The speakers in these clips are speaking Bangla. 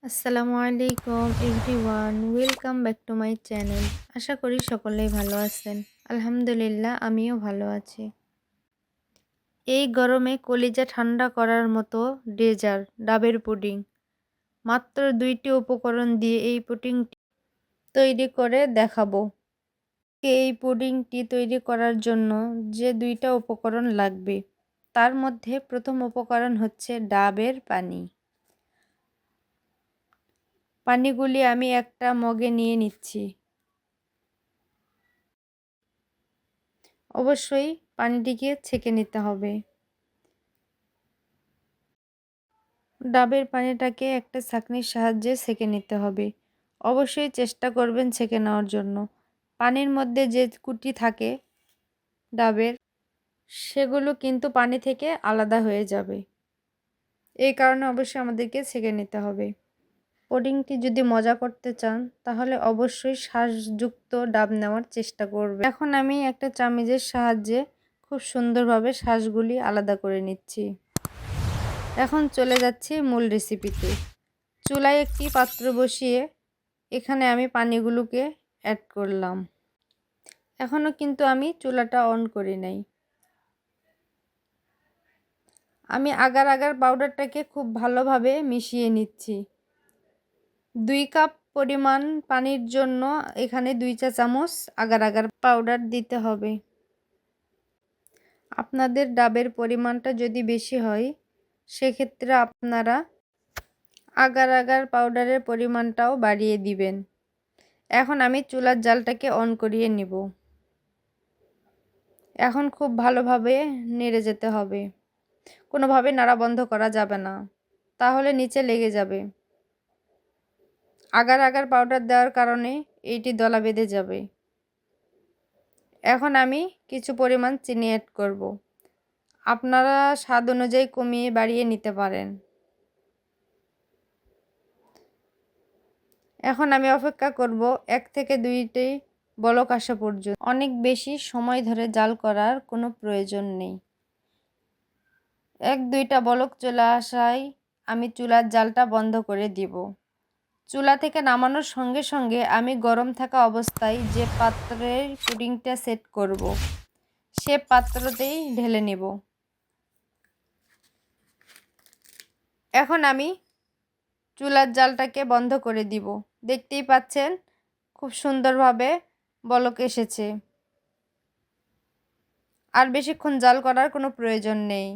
আসসালামু আলাইকুম everyone, welcome back to my channel. আশা করি সকলেই ভালো আছেন। আলহামদুলিল্লাহ, আমিও ভালো আছি। এই গরমে কলিজা ঠান্ডা করার মতো ডেজার্ট ডাবের পুডিং। মাত্র 2টি উপকরণ দিয়ে এই পুডিংটি তৈরি করে দেখাবো। এই পুডিংটি তৈরি করার জন্য যে 2টা উপকরণ লাগবে, তার মধ্যে প্রথম উপকরণ হচ্ছে ডাবের পানি। পানিগুলি আমি একটা মগে নিয়ে নিচ্ছি। অবশ্যই পানিটিকে ছেঁকে নিতে হবে। ডাবের পানিটাকে একটা ছাঁকনির সাহায্যে ছেঁকে নিতে হবে। অবশ্যই চেষ্টা করবেন ছেঁকে নেওয়ার জন্য। পানির মধ্যে যে কুটি থাকে ডাবের, সেগুলো কিন্তু পানি থেকে আলাদা হয়ে যাবে। এই কারণে অবশ্যই আমাদেরকে ছেঁকে নিতে হবে। পুডিংটি যদি মজা করতে চান, তাহলে অবশ্যই শাঁসযুক্ত ডাব নেওয়ার চেষ্টা করবেন। এখন আমি একটা চামচের সাহায্যে খুব সুন্দরভাবে শাঁসগুলি আলাদা করে নিচ্ছি। এখন চলে যাচ্ছি মূল রেসিপিতে। চুলায় একটি পাত্র বসিয়ে এখানে আমি পানিগুলোকে অ্যাড করলাম। এখনও কিন্তু আমি চুলাটা অন করি নাই। আমি আগার আগার পাউডারটাকে খুব ভালোভাবে মিশিয়ে নিচ্ছি। 2 কাপ পরিমাণ পানির জন্য এখানে 2 চা চামচ আগার আগার পাউডার দিতে হবে। আপনাদের ডাবের পরিমাণটা যদি বেশি হয়, সেক্ষেত্রে আপনারা আগার আগার পাউডারের পরিমাণটাও বাড়িয়ে দিবেন। এখন আমি চুলার জালটাকে অন করিয়ে নিব। এখন খুব ভালোভাবে নেড়ে যেতে হবে। কোনোভাবে নাড়া বন্ধ করা যাবে না, তাহলে নিচে লেগে যাবে। আগার আগার পাউডার দেওয়ার কারণে এইটি দলা বেঁধে যাবে। এখন আমি কিছু পরিমাণ চিনি অ্যাড করব। আপনারা স্বাদ অনুযায়ী কমিয়ে বাড়িয়ে নিতে পারেন। এখন আমি অপেক্ষা করব 1 থেকে 2টি বলক আসা পর্যন্ত। অনেক বেশি সময় ধরে জাল করার কোনো প্রয়োজন নেই। 1-2টা বলক চলে আসায় আমি চুলার জালটা বন্ধ করে দিব। চুলা থেকে নামানোর সঙ্গে সঙ্গে আমি গরম থাকা অবস্থায় যে পাত্রের পুডিংটা সেট করব, সে পাত্রতেই ঢেলে নেব। এখন আমি চুলার জালটাকে বন্ধ করে দিব। দেখতেই পাচ্ছেন খুব সুন্দরভাবে বলক এসেছে। আর বেশিক্ষণ জাল করার কোনো প্রয়োজন নেই।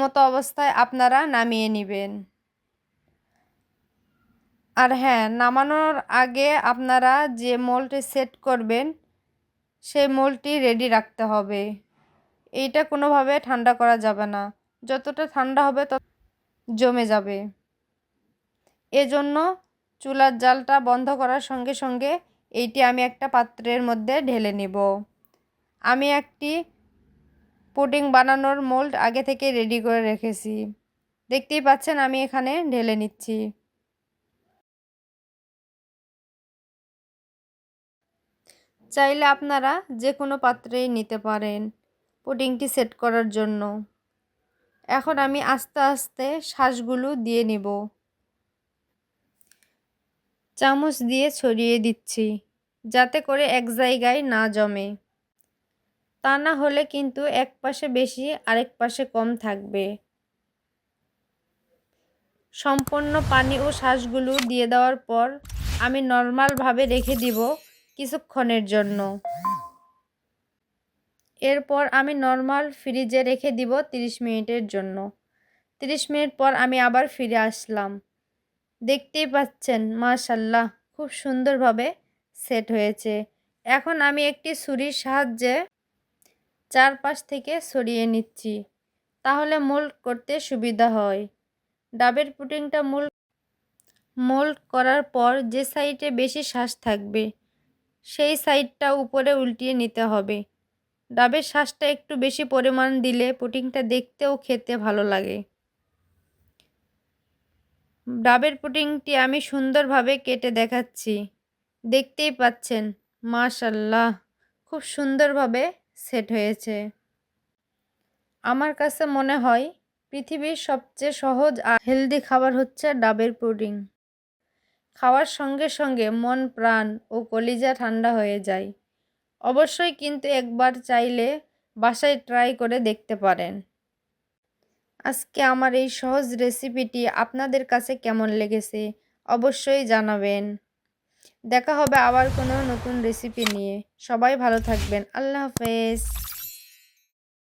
মতো অবস্থায় আপনারা নামিয়ে নেবেন। আর হ্যাঁ, নামানোর আগে আপনারা যে মোল্ডে সেট করবেন, সেই মোল্ডটি রেডি রাখতে হবে। এইটা কোনোভাবে ঠান্ডা করা যাবে না। যতটা ঠান্ডা হবে তত জমে যাবে। এজন্য চুলার জালটা বন্ধ করার সঙ্গে সঙ্গে এইটি আমি একটা পাত্রের মধ্যে ঢেলে নেব। আমি একটি পুডিং বানানোর মোল্ড আগে থেকে রেডি করে রেখেছি। দেখতেই পাচ্ছেন আমি এখানে ঢেলে নিচ্ছি। চাইলে আপনারা যে কোনো পাত্রেই নিতে পারেন পুডিংটি সেট করার জন্য। এখন আমি আস্তে আস্তে শাঁসগুলো দিয়ে নেব। চামচ দিয়ে ছড়িয়ে দিচ্ছি, যাতে করে এক জায়গায় না জমে। তা না হলে কিন্তু এক পাশে বেশি আরেক পাশে কম থাকবে। সম্পূর্ণ পানি ও শাঁসগুলো দিয়ে দেওয়ার পর আমি নর্মালভাবে রেখে দিব কিছুক্ষণের জন্য। এরপর আমি নর্মাল ফ্রিজে রেখে দিব 30 মিনিটের জন্য। 30 মিনিট পর আমি আবার ফিরে আসলাম। দেখতেই পাচ্ছেন মাশাআল্লাহ খুব সুন্দরভাবে সেট হয়েছে। এখন আমি একটি ছুরির সাহায্যে চারপাশ থেকে সরিয়ে নিচ্ছি, তাহলে মোল্ড করতে সুবিধা হয়। ডাবের পুডিংটা মোল্ড করার পর যে সাইডে বেশি শাঁস থাকবে, সেই সাইডটা উপরে উল্টিয়ে নিতে হবে। ডাবের শাঁসটা একটু বেশি পরিমাণ দিলে পুডিংটা দেখতে ও খেতে ভালো লাগে। ডাবের পুডিংটি আমি সুন্দরভাবে কেটে দেখাচ্ছি। দেখতেই পাচ্ছেন মাশাআল্লাহ খুব সুন্দরভাবে সেট হয়েছে। আমার কাছে মনে হয় পৃথিবীর সবচেয়ে সহজ আর হেলদি খাবার হচ্ছে ডাবের পুডিং। খাওয়ার সঙ্গে সঙ্গে মন প্রাণ ও কলিজা ঠান্ডা হয়ে যায়। অবশ্যই কিন্তু একবার চাইলে বাসায় ট্রাই করে দেখতে পারেন। আজকে আমার এই সহজ রেসিপিটি আপনাদের কাছে কেমন লেগেছে অবশ্যই জানাবেন। দেখা হবে আবার কোনো নতুন রেসিপি নিয়ে। সবাই ভালো থাকবেন। আল্লাহ হাফেজ।